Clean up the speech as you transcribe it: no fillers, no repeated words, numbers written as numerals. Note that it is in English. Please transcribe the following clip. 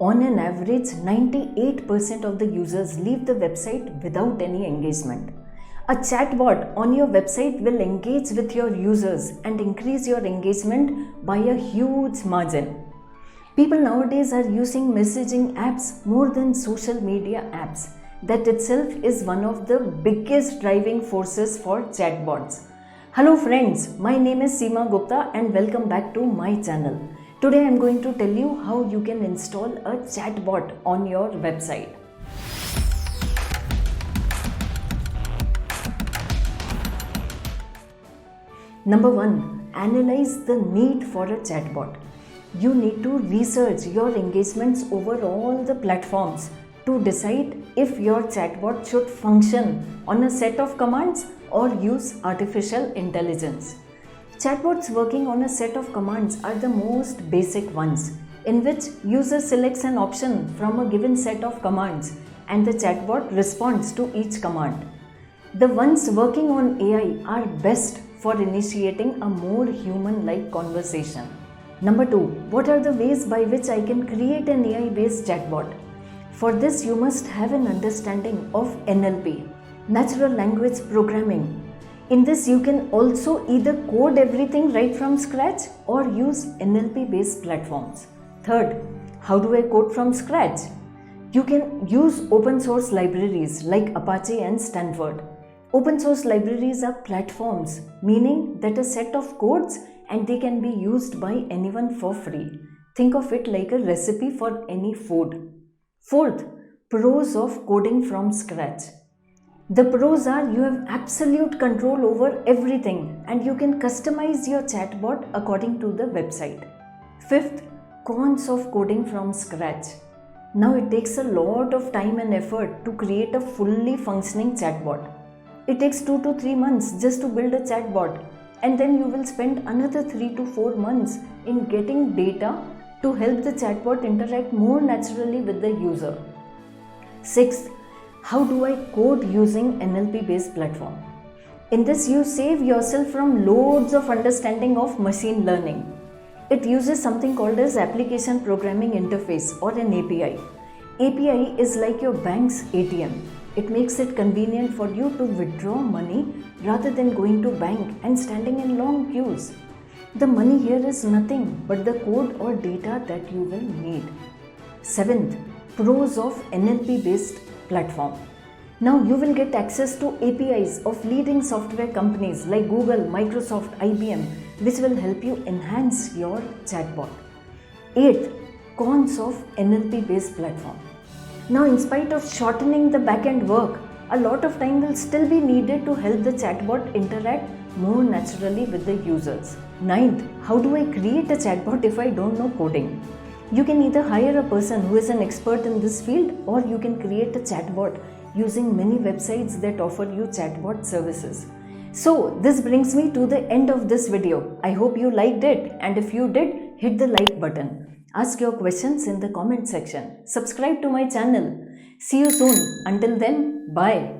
On an average, 98% of the users leave the website without any engagement. A chatbot on your website will engage with your users and increase your engagement by a huge margin. People nowadays are using messaging apps more than social media apps. That itself is one of the biggest driving forces for chatbots. Hello friends, my name is Seema Gupta and welcome back to my channel. Today I am going to tell you how you can install a chatbot on your website. Number 1. Analyze the need for a chatbot. You need to research your engagements over all the platforms to decide if your chatbot should function on a set of commands or use artificial intelligence. Chatbots working on a set of commands are the most basic ones, in which user selects an option from a given set of commands and the chatbot responds to each command. The ones working on AI are best for initiating a more human-like conversation. Number 2. What are the ways by which I can create an AI-based chatbot? For this, you must have an understanding of NLP, Natural Language Programming. In this, you can also either code everything right from scratch or use NLP-based platforms. Third, how do I code from scratch? You can use open source libraries like Apache and Stanford. Open source libraries are platforms, meaning that a set of codes and they can be used by anyone for free. Think of it like a recipe for any food. Fourth, pros of coding from scratch. The pros are you have absolute control over everything and you can customize your chatbot according to the website. Fifth, cons of coding from scratch. Now it takes a lot of time and effort to create a fully functioning chatbot. It takes 2 to 3 months just to build a chatbot, and then you will spend another 3 to 4 months in getting data to help the chatbot interact more naturally with the user. Sixth, how do I code using NLP based platform? In this, you save yourself from loads of understanding of machine learning. It uses something called as Application Programming Interface or an API. API is like your bank's ATM. It makes it convenient for you to withdraw money rather than going to bank and standing in long queues. The money here is nothing but the code or data that you will need. Seventh, pros of NLP based platform. Now you will get access to APIs of leading software companies like Google, Microsoft, IBM, which will help you enhance your chatbot. Eighth, cons of NLP based platform. Now, in spite of shortening the back-end work, a lot of time will still be needed to help the chatbot interact more naturally with the users. Ninth, how do I create a chatbot if I don't know coding? You can either hire a person who is an expert in this field or you can create a chatbot using many websites that offer you chatbot services. So, this brings me to the end of this video. I hope you liked it, and if you did, hit the like button. Ask your questions in the comment section. Subscribe to my channel. See you soon. Until then, bye.